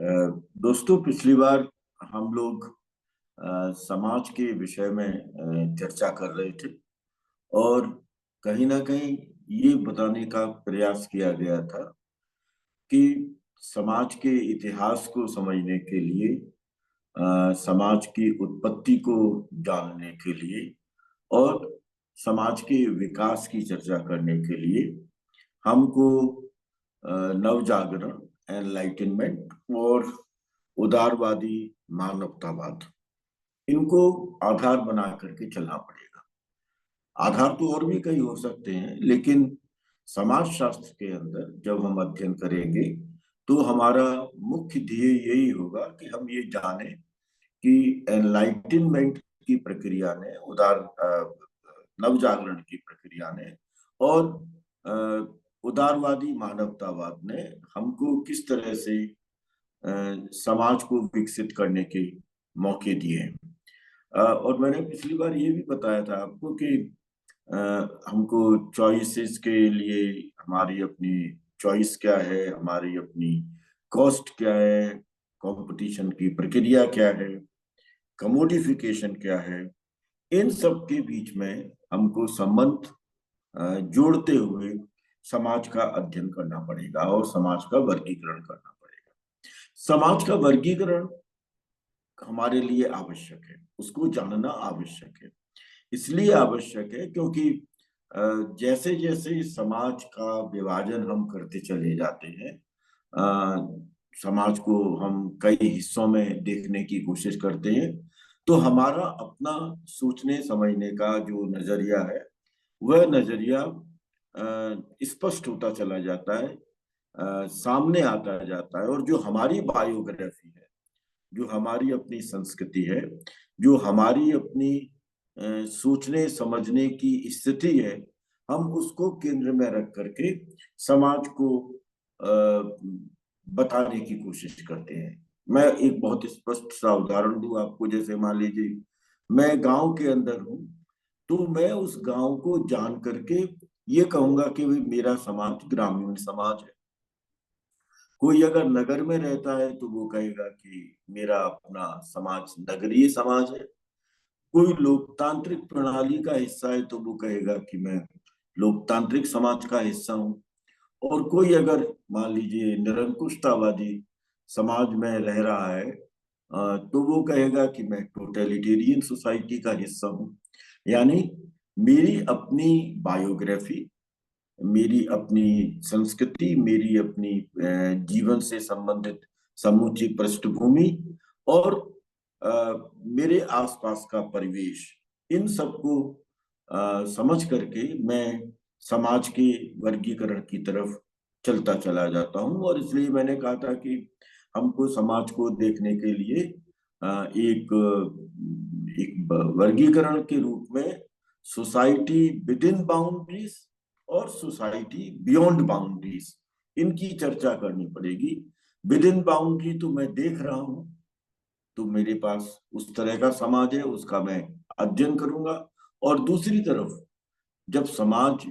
दोस्तों, पिछली बार हम लोग समाज के विषय में चर्चा कर रहे थे और कहीं ना कहीं ये बताने का प्रयास किया गया था कि समाज के इतिहास को समझने के लिए, समाज की उत्पत्ति को जानने के लिए और समाज के विकास की चर्चा करने के लिए हमको नव जागरण, एनलाइटनमेंट और उदारवादी मानवतावाद, इनको आधार बना करके चलना पड़ेगा। आधार तो और भी कई हो सकते हैं, लेकिन समाज शास्त्र के अंदर जब हम अध्ययन करेंगे तो हमारा मुख्य ध्येय यही होगा कि हम ये जाने कि एनलाइटनमेंट की प्रक्रिया ने, नव जागरण की प्रक्रिया ने और उदारवादी मानवतावाद ने हमको किस तरह से समाज को विकसित करने के मौके दिए हैं। और मैंने पिछली बार ये भी बताया था आपको कि हमको चॉइसेस के लिए हमारी अपनी चॉइस क्या है, हमारी अपनी कॉस्ट क्या है, कंपटीशन की प्रक्रिया क्या है, कमोडिफिकेशन क्या है, इन सब के बीच में हमको संबंध जोड़ते हुए समाज का अध्ययन करना पड़ेगा और समाज का वर्गीकरण करना पड़ेगा। समाज का वर्गीकरण हमारे लिए आवश्यक है, उसको जानना आवश्यक है। इसलिए आवश्यक है क्योंकि जैसे जैसे समाज का विभाजन हम करते चले जाते हैं, समाज को हम कई हिस्सों में देखने की कोशिश करते हैं, तो हमारा अपना सोचने समझने का जो नजरिया है वह नजरिया स्पष्ट होता चला जाता है, सामने आता जाता है। और जो हमारी बायोग्राफी है, जो हमारी अपनी संस्कृति है, जो हमारी अपनी सोचने समझने की स्थिति है, हम उसको केंद्र में रख करके समाज को बताने की कोशिश करते हैं। मैं एक बहुत स्पष्ट सा उदाहरण दूं आपको। जैसे मान लीजिए मैं गांव के अंदर हूं, तो मैं उस गांव को जान करके ये कहूंगा कि भाई मेरा समाज ग्रामीण समाज है। कोई अगर नगर में रहता है तो वो कहेगा कि मेरा अपना समाज नगरीय समाज है। कोई लोकतांत्रिक प्रणाली का हिस्सा है तो वो कहेगा कि मैं लोकतांत्रिक समाज का हिस्सा हूँ। और कोई अगर मान लीजिए निरंकुशतावादी समाज में रह रहा है, तो वो कहेगा कि मैं टोटलिटेरियन सोसाइटी का हिस्सा हूँ। यानी मेरी अपनी बायोग्राफी, मेरी अपनी संस्कृति, मेरी अपनी जीवन से संबंधित समूची पृष्ठभूमि और मेरे आसपास का परिवेश, इन सबको समझ करके मैं समाज के वर्गीकरण की तरफ चलता चला जाता हूँ। और इसलिए मैंने कहा था कि हमको समाज को देखने के लिए एक एक वर्गीकरण के रूप में सोसाइटी विद इन बाउंड्रीज और सोसाइटी बियॉन्ड बाउंड्रीज, इनकी चर्चा करनी पड़ेगी। विद इन बाउंड्री तो मैं देख रहा हूं, तो मेरे पास उस तरह का समाज है, उसका मैं अध्ययन करूंगा। और दूसरी तरफ जब समाज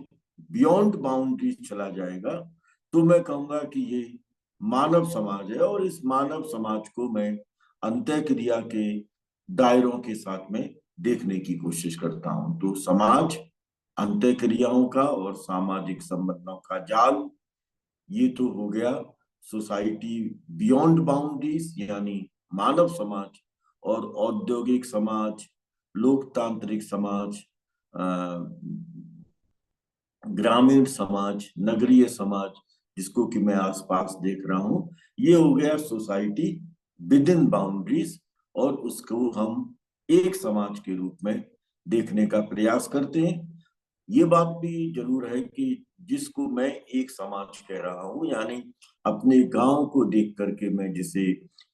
बियॉन्ड बाउंड्रीज चला जाएगा तो मैं कहूंगा कि ये मानव समाज है और इस मानव समाज को मैं अंतःक्रिया के दायरों के साथ में देखने की कोशिश करता हूं। तो समाज अंतःक्रियाओं का और सामाजिक संबंधों का जाल, ये तो हो गया सोसाइटी बियॉन्ड बाउंड्रीज यानी मानव समाज। और औद्योगिक समाज, लोकतांत्रिक समाज, ग्रामीण समाज, नगरीय समाज, जिसको कि मैं आसपास देख रहा हूं, ये हो गया सोसाइटी विद इन बाउंड्रीज। और उसको हम एक समाज के रूप में देखने का प्रयास करते हैं। ये बात भी जरूर है कि जिसको मैं एक समाज कह रहा हूं, यानी अपने गांव को देख करके मैं जिसे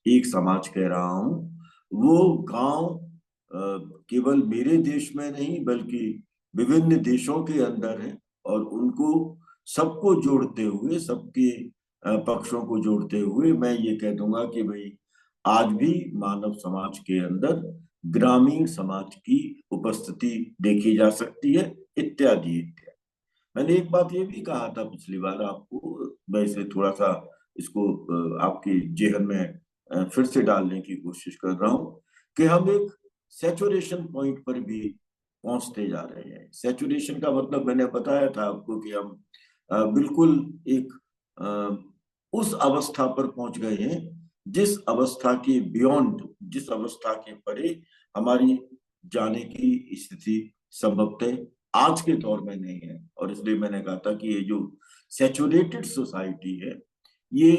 एक समाज कह रहा हूं, वो गांव केवल मेरे देश में नहीं बल्कि विभिन्न देशों के अंदर है। और उनको सबको जोड़ते हुए, सबके पक्षों को जोड़ते हुए मैं ये कह दूंगा कि भाई आज भी मानव समाज के अंदर ग्रामीण समाज की उपस्थिति देखी जा सकती है, इत्यादि इत्यादि। मैंने एक बात ये भी कहा था पिछली बार आपको, मैं इसे थोड़ा सा इसको आपके जेहन में फिर से डालने की कोशिश कर रहा हूं कि हम एक सैचुरेशन पॉइंट पर भी पहुंचते जा रहे हैं। सैचुरेशन का मतलब मैंने बताया था आपको कि हम बिल्कुल एक उस अवस्था पर पहुंच गए हैं जिस अवस्था के बियॉन्ड, जिस अवस्था के परे हमारी जाने की स्थिति संभवतः आज के दौर में नहीं है। और इसलिए मैंने कहा था कि ये जो सैचुरेटेड सोसाइटी है, ये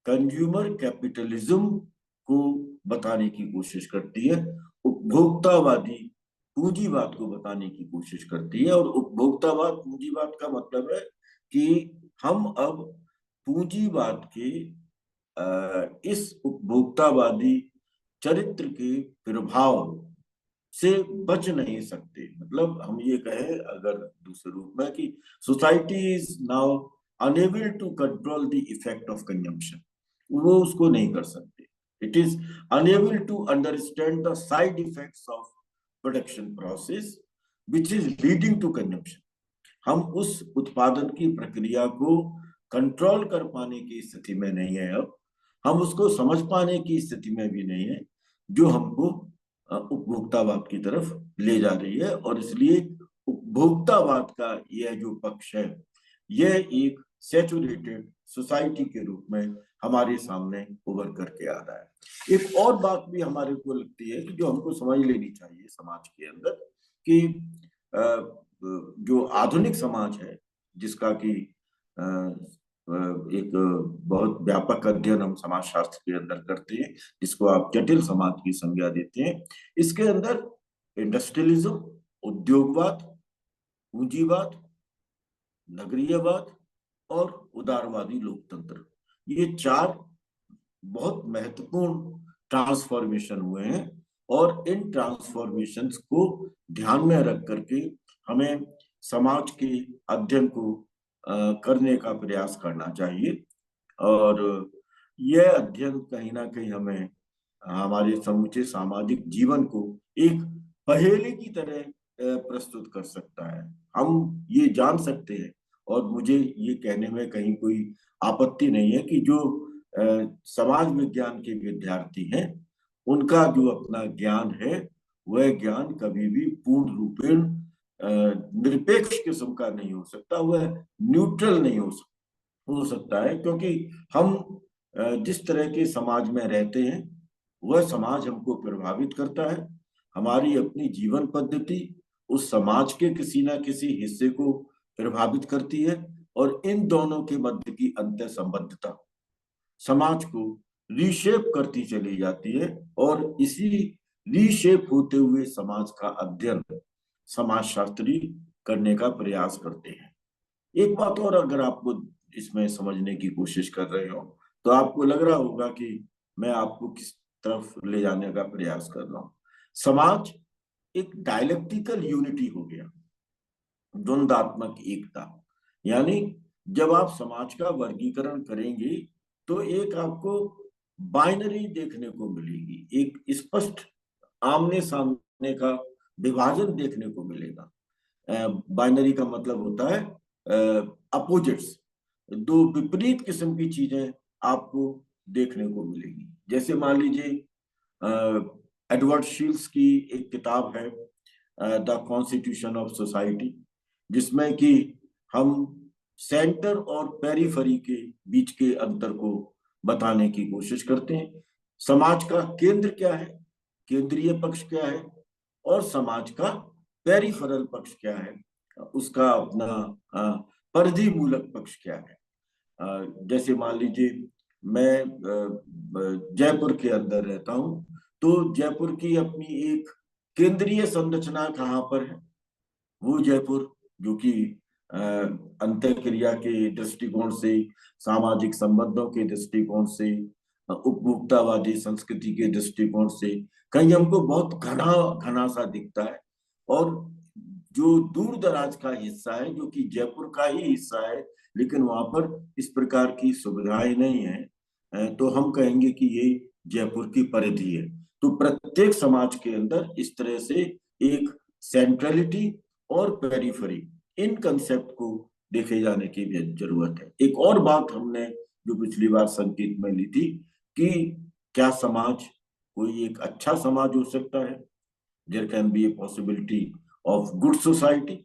कंज्यूमर कैपिटलिज्म को बताने की कोशिश करती है, उपभोक्तावादी पूंजीवाद को बताने की कोशिश करती है। और उपभोक्तावाद पूंजीवाद का मतलब है कि हम अब पूंजीवाद के इस उपभोक्तावादी चरित्र के प्रभाव से बच नहीं सकते। मतलब हम ये कहें अगर दूसरे रूप में कि society is now unable to control the effect of consumption, वो उसको नहीं कर सकते। It is unable to understand the side effects of production process which is leading to consumption. हम उस उत्पादन की प्रक्रिया को कंट्रोल कर पाने की स्थिति में नहीं है अब, हम उसको समझ पाने की स्थिति में भी नहीं है, जो हमको उपभोक्तावाद की तरफ ले जा रही है। और इसलिए उपभोक्तावाद का यह जो पक्ष है, यह एक सैचुरेटेड सोसाइटी के रूप में हमारे सामने उभर करके आ रहा है। एक और बात भी हमारे को लगती है कि जो हमको समझ लेनी चाहिए समाज के अंदर, कि जो आधुनिक समाज है, जिसका कि एक बहुत व्यापक अध्ययन हम समाज शास्त्र के अंदर करते हैं, जिसको आप जटिल समाज की संज्ञा देते हैं, इसके अंदर इंडस्ट्रियलिज्म, उद्योगवाद, पूंजीवाद, नगरीयवाद और उदारवादी लोकतंत्र, ये चार बहुत महत्वपूर्ण ट्रांसफॉर्मेशन हुए हैं। और इन ट्रांसफॉर्मेशंस को ध्यान में रख करके हमें समाज के अध्ययन को करने का प्रयास करना चाहिए। और यह अध्ययन कहीं ना कहीं हमें हमारे समूचे सामाजिक जीवन को एक पहेली की तरह प्रस्तुत कर सकता है। हम ये जान सकते हैं, और मुझे ये कहने में कहीं कोई आपत्ति नहीं है कि जो समाज विज्ञान के विद्यार्थी हैं, उनका जो अपना ज्ञान है, वह ज्ञान कभी भी पूर्ण रूपेण निरपेक्ष किस्म का नहीं हो सकता, वह न्यूट्रल नहीं हो सकता है। क्योंकि हम जिस तरह के समाज में रहते हैं, वह समाज हमको प्रभावित करता है। हमारी अपनी जीवन पद्धति उस समाज के किसी ना किसी हिस्से को प्रभावित करती है, और इन दोनों के मध्य की अंतर संबद्धता समाज को रीशेप करती चली जाती है। और इसी रीशेप होते हुए समाज का अध्ययन समाजशास्त्री करने का प्रयास करते हैं। एक बात और अगर आपको इसमें समझने की कोशिश कर रहे हो, तो आपको लग रहा होगा कि मैं आपको किस तरफ ले जाने का प्रयास कर रहा हूं। समाज एक डायलेक्टिकल यूनिटी हो गया, द्वंदात्मक एकता। यानी जब आप समाज का वर्गीकरण करेंगे, तो एक आपको बाइनरी देखने को मिलेगी, एक स्पष्ट आमने सामने का विभाजन देखने को मिलेगा। बाइनरी का मतलब होता है अपोजिट्स, दो विपरीत किस्म की चीजें आपको देखने को मिलेगी। जैसे मान लीजिए एडवर्ड शील्स की एक किताब है द कॉन्स्टिट्यूशन ऑफ सोसाइटी, जिसमें कि हम सेंटर और पेरिफेरी के बीच के अंतर को बताने की कोशिश करते हैं। समाज का केंद्र क्या है, केंद्रीय पक्ष क्या है, और समाज का पेरिफेरल पक्ष क्या है, उसका अपना परिधि मूलक पक्ष क्या है। जैसे मान लीजिए मैं जयपुर के अंदर रहता हूं, तो जयपुर की अपनी एक केंद्रीय संरचना कहाँ पर है? वो जयपुर जो कि अंतःक्रिया के दृष्टिकोण से, सामाजिक संबंधों के दृष्टिकोण से, उपभोक्तावादी संस्कृति के दृष्टिकोण से कहीं हमको बहुत घना घना सा दिखता है। और जो दूर दराज का हिस्सा है, जो कि जयपुर का ही हिस्सा है, लेकिन वहां पर इस प्रकार की सुविधाएं नहीं है, तो हम कहेंगे कि ये जयपुर की परिधि है। तो प्रत्येक समाज के अंदर इस तरह से एक सेंट्रलिटी और पेरिफेरी, इन कंसेप्ट को देखे जाने की भी जरूरत है। एक और बात हमने जो पिछली बार संकेत में ली थी कि क्या समाज कोई एक अच्छा समाज हो सकता है? There can be a possibility of good society,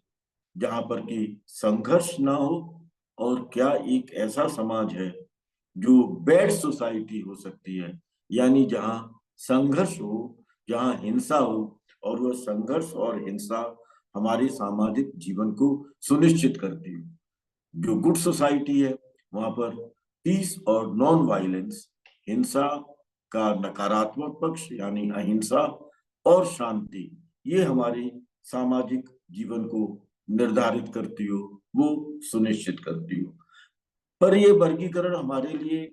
जहां पर कि संघर्ष ना हो। और क्या एक ऐसा समाज है जो बैड सोसाइटी हो सकती है, यानी जहां संघर्ष हो, जहां हिंसा हो, और वह संघर्ष और हिंसा हमारे सामाजिक जीवन को सुनिश्चित करती हो। जो गुड सोसाइटी है वहां पर पीस और नॉन वायलेंस, हिंसा का नकारात्मक पक्ष यानी अहिंसा और शांति, ये हमारे सामाजिक जीवन को निर्धारित करती हो, वो सुनिश्चित करती हो। पर ये वर्गीकरण हमारे लिए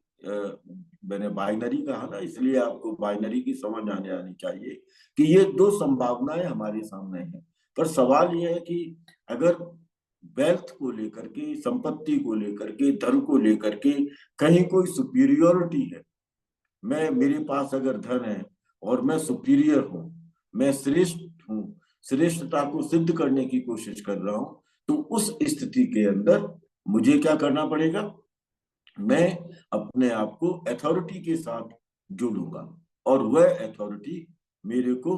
मैंने बाइनरी कहा ना, इसलिए आपको बाइनरी की समझ आने आनी चाहिए कि ये दो संभावनाएं हमारे सामने हैं। पर सवाल ये है कि अगर वेल्थ को लेकर के, संपत्ति को लेकर के, धन को लेकर के कहीं कोई सुपीरियोरिटी है, मैं, मेरे पास अगर धन है और मैं सुपीरियर हूँ, मैं श्रेष्ठ हूँ, श्रेष्ठता को सिद्ध करने की कोशिश कर रहा हूं, तो उस स्थिति के अंदर मुझे क्या करना पड़ेगा? मैं अपने आप को अथॉरिटी के साथ जोड़ूंगा, और वह अथॉरिटी मेरे को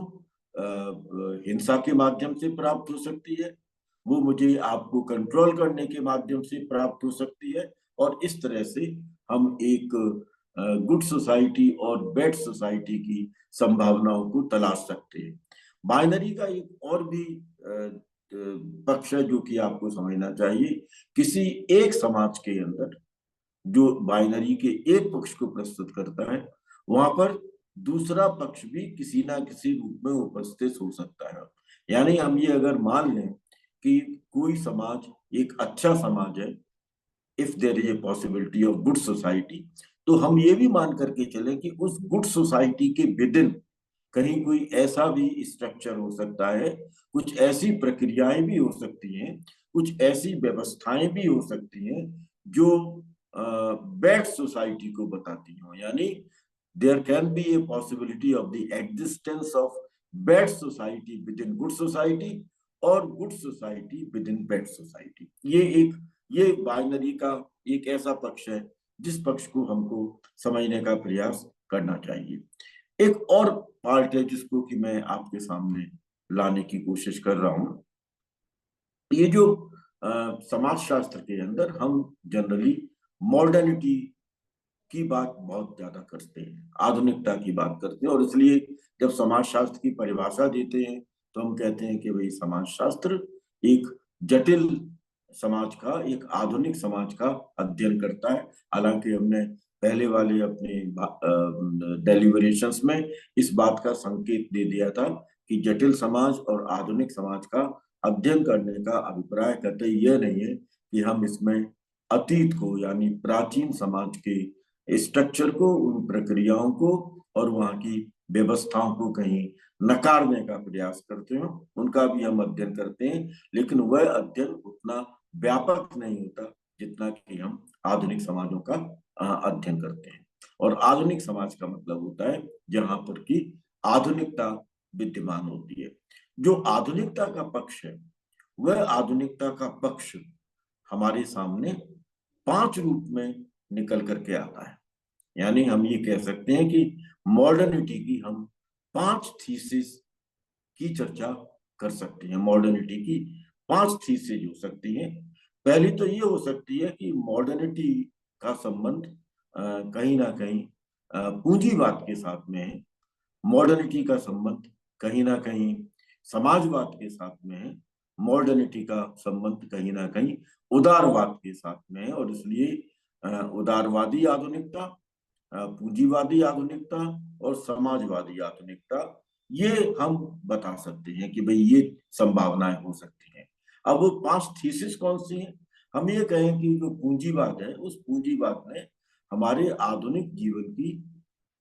हिंसा के माध्यम से प्राप्त हो सकती है, वो मुझे आपको कंट्रोल करने के माध्यम से प्राप्त हो सकती है। और इस तरह से हम एक गुड सोसाइटी और बैड सोसाइटी की संभावनाओं को तलाश सकते हैं। बाइनरी का एक और भी पक्ष है जो कि आपको समझना चाहिए। किसी एक समाज के अंदर जो बाइनरी के एक पक्ष को प्रस्तुत करता है, वहां पर दूसरा पक्ष भी किसी ना किसी रूप में उपस्थित हो सकता है। यानी हम ये अगर मान लें कि कोई समाज एक अच्छा समाज है, if there is a possibility of good society, तो हम ये भी मान करके चले कि उस गुड सोसाइटी के विद इन कहीं कोई ऐसा भी स्ट्रक्चर हो सकता है, कुछ ऐसी प्रक्रियाएं भी हो सकती हैं, कुछ ऐसी व्यवस्थाएं भी हो सकती हैं जो बैड सोसाइटी को बताती हो। यानी there can be a possibility of the existence of bad society within good society, और good society within bad society. ये बाइनरी का एक ऐसा पक्ष है जिस पक्ष को हमको समझने का प्रयास करना चाहिए। एक और पार्ट है जिसको कि मैं आपके सामने लाने की कोशिश कर रहा हूं। ये जो समाज शास्त्र के अंदर हम जनरली मॉडर्निटी की बात बहुत ज्यादा करते हैं, आधुनिकता की बात करते हैं, और इसलिए जब समाज शास्त्र की परिभाषा देते हैं तो हम कहते हैं कि भाई समाज शास्त्र एक जटिल समाज का, एक आधुनिक समाज का अध्ययन करता है। हालांकि हमने पहले वाले अपने डेलिब्रेशंस में इस बात का संकेत दे दिया था कि जटिल समाज और आधुनिक समाज का अध्ययन करने का अभिप्राय कतई यह नहीं है कि हम इसमें अतीत को यानी प्राचीन समाज के स्ट्रक्चर को, उन प्रक्रियाओं को और वहां की व्यवस्थाओं को कहीं नकारने का प्रयास करते हो, उनका भी हम अध्ययन करते हैं। लेकिन वह अध्ययन उतना व्यापक नहीं होता जितना कि हम आधुनिक समाजों का अध्ययन करते हैं। और आधुनिक समाज का मतलब होता है जहां पर की आधुनिकता विद्यमान होती है। जो आधुनिकता का पक्ष है, वह आधुनिकता का पक्ष हमारे सामने 5 रूप में निकल करके आता है। यानी हम ये कह सकते हैं कि मॉडर्निटी की हम 5 थीसिस की चर्चा कर सकते हैं। मॉडर्निटी की 5 थीसिस हो सकती हैं। पहली तो ये हो सकती है कि मॉडर्निटी का संबंध कहीं ना कहीं पूंजीवाद के साथ में है। मॉडर्निटी का संबंध कहीं ना कहीं समाजवाद के साथ में है। मॉडर्निटी का संबंध कहीं ना कहीं उदारवाद के साथ में है। और इसलिए उदारवादी आधुनिकता, पूंजीवादी आधुनिकता और समाजवादी आधुनिकता, ये हम बता सकते हैं कि भाई ये संभावनाएं हो सकती हैं। अब वो 5 थीसिस कौन सी हैं? हम ये कहें कि जो पूंजीवाद है, उस पूंजीवाद ने हमारे आधुनिक जीवन की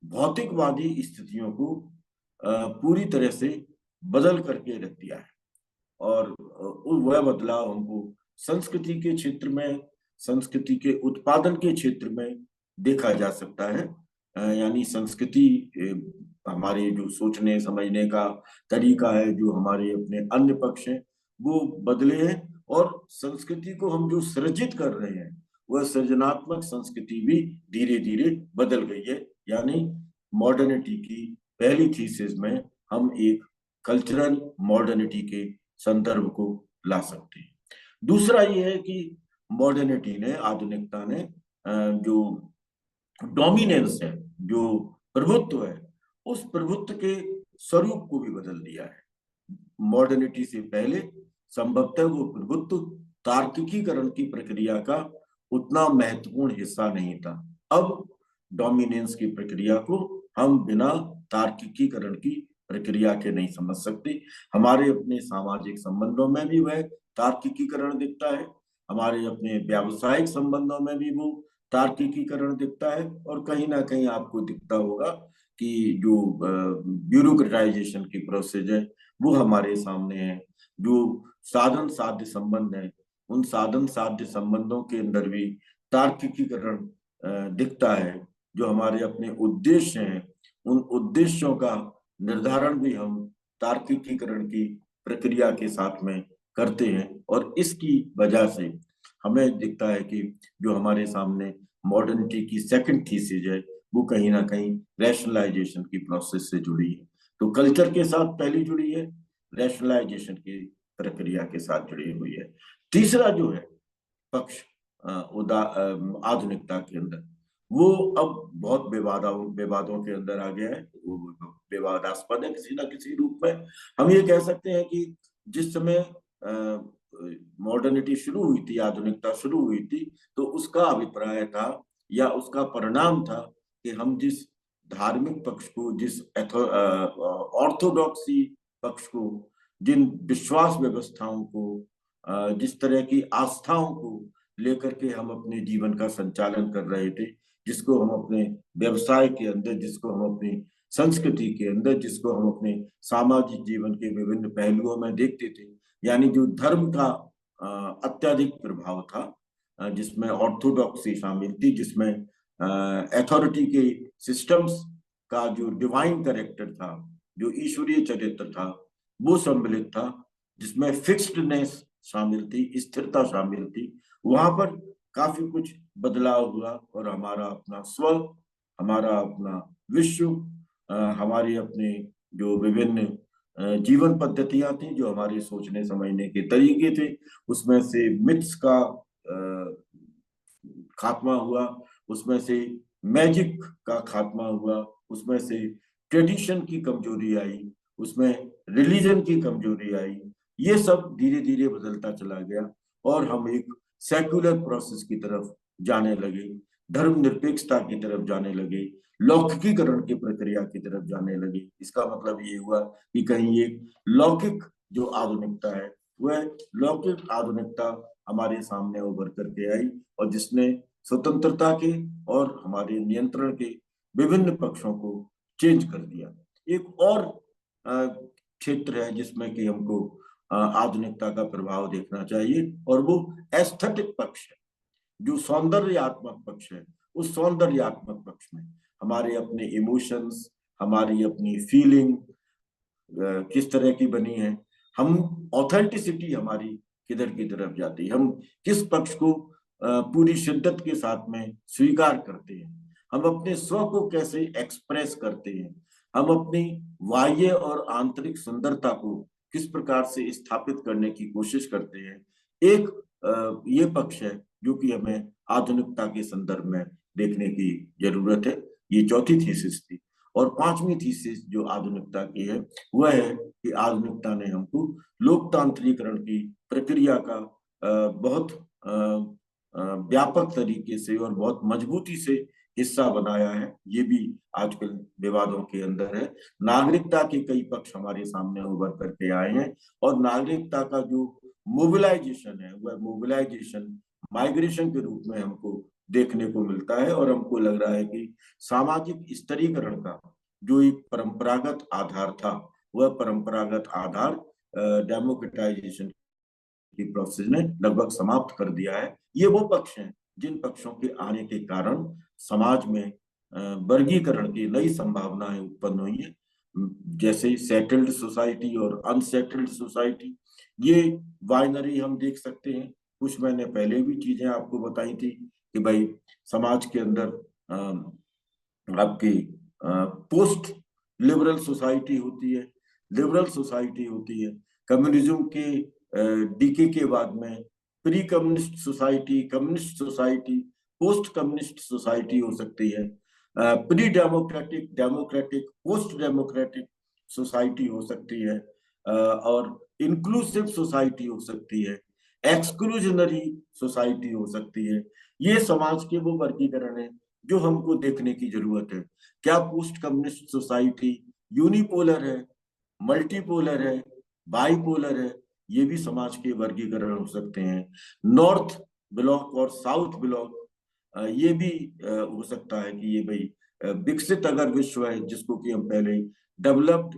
भौतिकवादी स्थितियों को पूरी तरह से बदल करके रख दिया है। और वह बदलाव हमको संस्कृति के क्षेत्र में, संस्कृति के उत्पादन के क्षेत्र में देखा जा सकता है। यानी संस्कृति हमारे जो सोचने समझने का तरीका है, जो हमारे अपने अन्य पक्ष हैं, वो बदले हैं। और संस्कृति को हम जो सृजित कर रहे हैं, वह सृजनात्मक संस्कृति भी धीरे धीरे बदल गई है। यानी मॉडर्निटी की पहली थीसिस में हम एक कल्चरल मॉडर्निटी के संदर्भ को ला सकते हैं। दूसरा ये है कि मॉडर्निटी ने, आधुनिकता ने जो डोमिनेंस है, जो प्रभुत्व है, उस प्रभुत्व के स्वरूप को भी बदल दिया है। मॉडर्निटी से पहले संभवतः वो प्रभुत्व तार्किकीकरण की प्रक्रिया का उतना महत्वपूर्ण हिस्सा नहीं था। अब डोमिनेंस की प्रक्रिया को हम बिना तार्किकीकरण की प्रक्रिया के नहीं समझ सकते। हमारे अपने सामाजिक संबंधों में भी वह तार्किकीकरण दिखता है, हमारे अपने व्यावसायिक संबंधों में भी वो तार्किकीकरण दिखता है, और कहीं ना कहीं आपको दिखता होगा कि जो ब्यूरोक्रेटाइजेशन की प्रोसेस है वो हमारे सामने है। जो साधन साध्य संबंध है, उन साधन साध्य संबंधों के अंदर भी तार्किकीकरण दिखता है। जो हमारे अपने उद्देश्य हैं, उन उद्देश्यों का निर्धारण भी हम तार्किकीकरण की प्रक्रिया के साथ में करते हैं, और इसकी वजह से हमें दिखता है कि जो हमारे सामने मॉडर्निटी की सेकंड थीसिस है वो कहीं ना कहीं रैशनलाइजेशन की प्रोसेस से जुड़ी है। तो कल्चर के साथ पहली जुड़ी है, रैशनलाइजेशन की प्रक्रिया के साथ जुड़ी हुई है। तीसरा जो है पक्ष आधुनिकता के अंदर, वो अब बहुत विवादों के अंदर आ गया है, वो विवादास्पद है किसी ना किसी रूप में। हम ये कह सकते हैं कि जिस समय मॉडर्निटी शुरू हुई थी, आधुनिकता शुरू हुई थी, तो उसका अभिप्राय था या उसका परिणाम था कि हम जिस धार्मिक पक्ष को, जिस ऑर्थोडॉक्सी पक्ष को, जिन विश्वास व्यवस्थाओं को, जिस तरह की आस्थाओं को लेकर के हम अपने जीवन का संचालन कर रहे थे, जिसको हम अपने व्यवसाय के अंदर, जिसको हम अपनी संस्कृति के अंदर, जिसको हम अपने सामाजिक जीवन के विभिन्न पहलुओं में देखते थे, यानी जो धर्म का अत्यधिक प्रभाव था, जिसमें ऑर्थोडॉक्सी शामिल थी, जिसमें अथॉरिटी के सिस्टम्स का जो डिवाइन कैरेक्टर था, जो ईश्वरीय चरित्र था, वो सम्मिलित था, जिसमें फिक्स्डनेस शामिल थी, स्थिरता शामिल थी। वहां पर काफी कुछ बदलाव हुआ, और हमारा अपना स्व, हमारा अपना विश्व, हमारी अपने जो विभिन्न जीवन पद्धतियां थी, जो हमारे सोचने समझने के तरीके थे, उसमें से मिथ्स का खात्मा हुआ, उसमें से मैजिक का खात्मा हुआ, उसमें से ट्रेडिशन की कमजोरी आई, उसमें रिलीजन की कमजोरी आई। ये सब धीरे धीरे बदलता चला गया, और हम एक सेक्युलर प्रोसेस की तरफ जाने लगे, धर्मनिरपेक्षता की तरफ जाने लगे, लौकिकीकरण की प्रक्रिया की तरफ जाने लगे। इसका मतलब ये हुआ कि कहीं एक लौकिक जो आधुनिकता है, वह लौकिक आधुनिकता हमारे सामने उभर करके आई, और जिसने स्वतंत्रता के और हमारे नियंत्रण के विभिन्न पक्षों को चेंज कर दिया। एक और क्षेत्र है जिसमें कि हमको आधुनिकता का प्रभाव देखना चाहिए, और वो एस्थेटिक पक्ष है, जो सौंदर्यात्मक पक्ष है। उस सौंदर्यात्मक पक्ष में हमारे अपने इमोशंस, हमारी अपनी फीलिंग किस तरह की बनी है, हम ऑथेंटिसिटी हमारी किधर की तरफ जाती है, हम किस पक्ष को पूरी शिद्दत के साथ में स्वीकार करते हैं, हम अपने स्व को कैसे एक्सप्रेस करते हैं, हम अपनी बाह्य और आंतरिक सुंदरता को किस प्रकार से स्थापित करने की कोशिश करते हैं। एक ये पक्ष है जो कि हमें आधुनिकता के संदर्भ में देखने की जरूरत है। ये चौथी थीसिस थी। और पांचवी थीसिस जो आधुनिकता की है, वह है कि आधुनिकता ने हमको लोकतांत्रिकरण की प्रक्रिया का बहुत व्यापक तरीके से और बहुत मजबूती से हिस्सा बनाया है। ये भी आजकल विवादों के अंदर है। नागरिकता के कई पक्ष हमारे सामने उभर करके आए हैं, और नागरिकता का जो मोबिलाइजेशन है, वह मोबिलाइजेशन माइग्रेशन के रूप में हमको देखने को मिलता है। और हमको लग रहा है कि सामाजिक स्तरीकरण का जो एक परंपरागत आधार था, वह परंपरागत आधार डेमोक्रेटाइजेशन की प्रोसेस ने लगभग समाप्त कर दिया है। ये वो पक्ष हैं जिन पक्षों के आने के कारण समाज में वर्गीकरण की नई संभावनाएं उत्पन्न हुई है, जैसे सेटल्ड सोसाइटी और अनसेटल्ड सोसाइटी। ये बाइनरी हम देख सकते हैं। कुछ मैंने पहले भी चीजें आपको बताई थी कि भाई समाज के अंदर आपकी पोस्ट लिबरल सोसाइटी होती है, लिबरल सोसाइटी होती है, कम्युनिज्म के डीके के बाद में pre communist society, communist society, post communist society हो सकती है, pre democratic, democratic, post democratic society हो सकती है, और इंक्लूसिव सोसाइटी हो सकती है, एक्सक्लूजनरी सोसाइटी हो सकती है। ये समाज के वो वर्गीकरण है जो हमको देखने की जरूरत है। क्या पोस्ट कम्युनिस्ट सोसाइटी यूनिपोलर है, मल्टीपोलर है, बाइपोलर है? ये भी समाज के वर्गीकरण हो सकते हैं। नॉर्थ ब्लॉक और साउथ ब्लॉक, ये भी हो सकता है कि ये भाई विकसित अगर विश्व है जिसको कि हम पहले डेवलप्ड,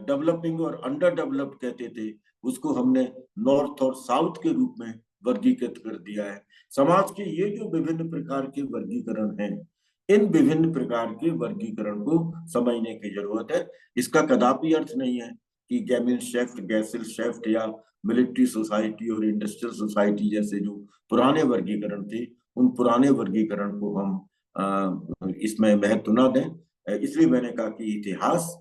डेवलपिंग और अंडर डेवलप्ड कहते थे, उसको हमने नॉर्थ और साउथ के रूप में वर्गीकृत कर दिया है। समाज के ये जो विभिन्न प्रकार के वर्गीकरण हैं, इन विभिन्न प्रकार के वर्गीकरण को समझने की जरूरत है। इसका कदापि अर्थ नहीं है कि गैमिन शेफ्ट, गैसिल शेफ्ट या मिलिट्री सोसाइटी और इंडस्ट्रियल सोसाइटी जैसे जो पुराने वर्गीकरण थे, उन पुराने वर्गीकरण को हम इसमें महत्व न दें। इसलिए मैंने कहा कि इतिहास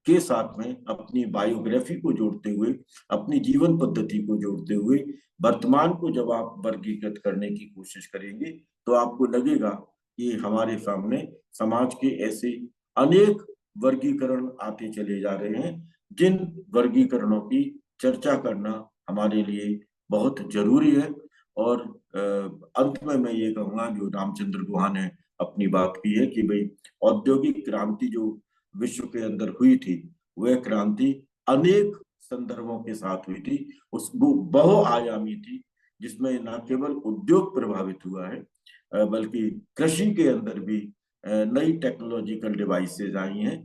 के साथ में अपनी बायोग्राफी को जोड़ते हुए, अपनी जीवन पद्धति को जोड़ते हुए वर्तमान को जब आप वर्गीकृत करने की कोशिश करेंगे तो आपको लगेगा कि हमारे सामने समाज के ऐसे अनेक वर्गीकरण आते चले जा रहे हैं, जिन वर्गीकरणों की चर्चा करना हमारे लिए बहुत जरूरी है। और अंत में मैं ये कहूंगा, जो रामचंद्र गुहा ने अपनी बात की है कि भाई औद्योगिक क्रांति जो विश्व के अंदर हुई थी, वह क्रांति अनेक संदर्भों के साथ हुई थी, उस वो बहुआयामी थी, जिसमें न केवल उद्योग प्रभावित हुआ है बल्कि कृषि के अंदर भी नई टेक्नोलॉजिकल डिवाइसेज आई हैं,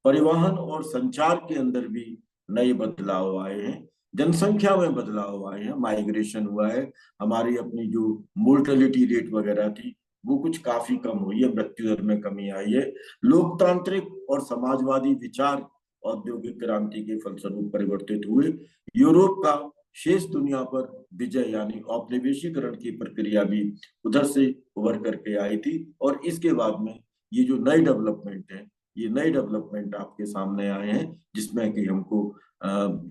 परिवहन और संचार के अंदर भी नए बदलाव आए हैं, जनसंख्या में बदलाव आए हैं, माइग्रेशन हुआ है, हमारी अपनी जो मोर्टेलिटी रेट वगैरह थी वो कुछ काफी कम हुई है, मृत्यु दर में कमी आई है। लोकतांत्रिक और समाजवादी विचार औद्योगिक क्रांति के फलस्वरूप परिवर्तित हुए। यूरोप का शेष दुनिया पर विजय यानी औपनिवेशीकरण की प्रक्रिया भी उधर से उभर करके आई थी। और इसके बाद में ये जो नए डेवलपमेंट है, ये नए डेवलपमेंट आपके सामने आए हैं, जिसमें कि हमको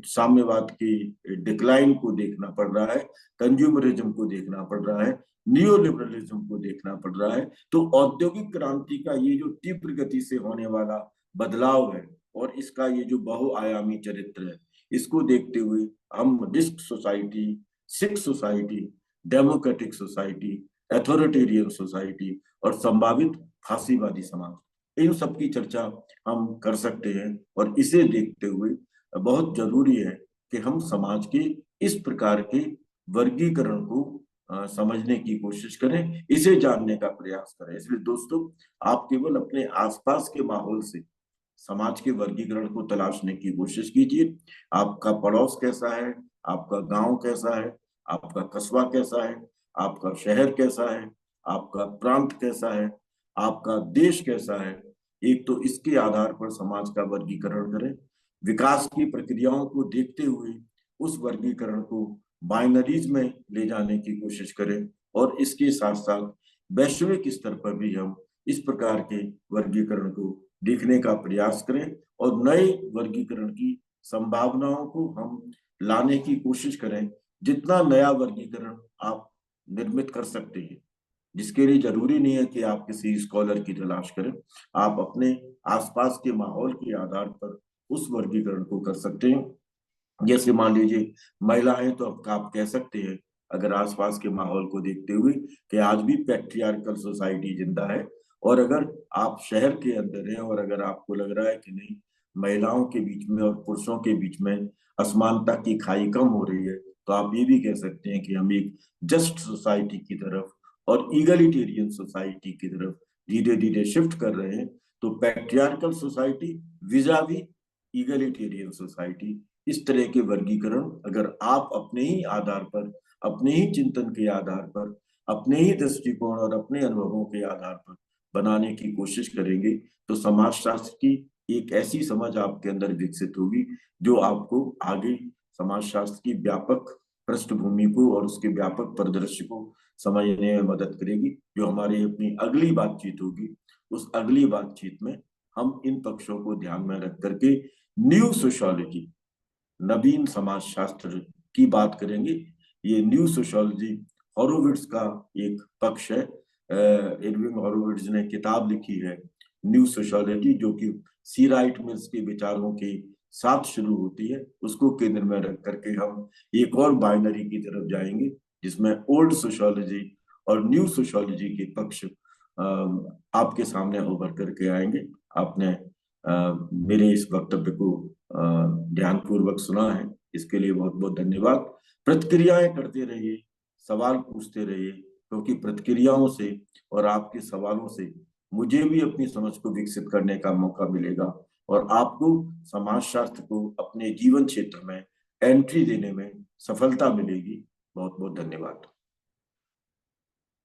साम्यवाद की डिक्लाइन को देखना पड़ रहा है, कंज्यूमरिज्म को देखना पड़ रहा है, नियो लिबरलिज्म को देखना पड़ रहा है। तो औद्योगिक क्रांति का ये जो तीव्र गति से होने वाला बदलाव है और इसका ये जो बहुआयामी चरित्र है, इसको देखते हुए हम disc society, sick society, democratic society, authoritarian society और संभावित फांसीवादी समाज, इन सब की चर्चा हम कर सकते हैं। और इसे देखते हुए बहुत जरूरी है कि हम समाज के इस प्रकार के वर्गीकरण को समझने की कोशिश करें, इसे जानने का प्रयास करें। इसलिए दोस्तों, आप केवल अपने आसपास के माहौल से समाज के वर्गीकरण को तलाशने की कोशिश कीजिए। आपका पड़ोस कैसा है, आपका गांव कैसा है, आपका कस्बा कैसा है, आपका शहर कैसा है, आपका प्रांत कैसा है, आपका देश कैसा है, एक तो इसके आधार पर समाज का वर्गीकरण करें। विकास की प्रक्रियाओं को देखते हुए उस वर्गीकरण को बाइनरीज में ले जाने की कोशिश करें। और इसके साथ साथ वैश्विक स्तर पर भी हम इस प्रकार के वर्गीकरण को देखने का प्रयास करें और नए वर्गीकरण की संभावनाओं को हम लाने की कोशिश करें। जितना नया वर्गीकरण आप निर्मित कर सकते हैं, जिसके लिए जरूरी नहीं है कि आप किसी स्कॉलर की तलाश करें, आप अपने आसपास के माहौल के आधार पर उस वर्गीकरण को कर सकते हैं। जैसे मान लीजिए महिलाएं, तो अब आप कह सकते हैं अगर आसपास के माहौल को देखते हुए कि आज भी पैट्रियार्कल सोसाइटी जिंदा है। और अगर आप शहर के अंदर हैं और अगर आपको लग रहा है कि नहीं, महिलाओं के बीच में और पुरुषों के बीच में असमानता की खाई कम हो रही है, तो आप ये भी कह सकते हैं कि हम एक जस्ट सोसाइटी की तरफ और ईगलिटेरियन सोसाइटी की तरफ धीरे धीरे शिफ्ट कर रहे हैं। तो पैट्रियार्कल सोसाइटी विजावी ईगलिटेरियन सोसाइटी, इस तरह के वर्गीकरण अगर आप अपने ही आधार पर, अपने ही चिंतन के आधार पर, अपने ही दृष्टिकोण और अपने अनुभवों के आधार पर बनाने की कोशिश करेंगे, तो समाजशास्त्र की एक ऐसी समझ आपके अंदर विकसित होगी जो आपको आगे समाजशास्त्र की व्यापक पृष्ठभूमि को और उसके व्यापक परिदृश्य को समझने में मदद करेगी। जो हमारी अपनी अगली बातचीत होगी, उस अगली बातचीत में हम इन पक्षों को ध्यान में रख करके न्यू सोशियोलॉजी, नवीन समाज शास्त्र की बात करेंगे। ये न्यू सोशियोलॉजी हॉरोविट्ज का एक पक्ष है। इरविंग हॉरोविट्ज ने किताब लिखी है न्यू सोशियोलॉजी, जो कि सी राइट मिल्स के विचारों के साथ शुरू होती है। उसको केंद्र में रख करके हम एक और बाइनरी की तरफ जाएंगे, जिसमें ओल्ड सोशियोलॉजी और न्यू सोशियोलॉजी के पक्ष आपके सामने उभर करके आएंगे। आपने मेरे इस वक्तव्य को ध्यान पूर्वक सुना है, इसके लिए बहुत बहुत धन्यवाद। प्रतिक्रियाएं करते रहिए, सवाल पूछते रहिए, क्योंकि प्रतिक्रियाओं से और आपके सवालों से मुझे भी अपनी समझ को विकसित करने का मौका मिलेगा और आपको समाजशास्त्र को अपने जीवन क्षेत्र में एंट्री देने में सफलता मिलेगी। बहुत बहुत धन्यवाद।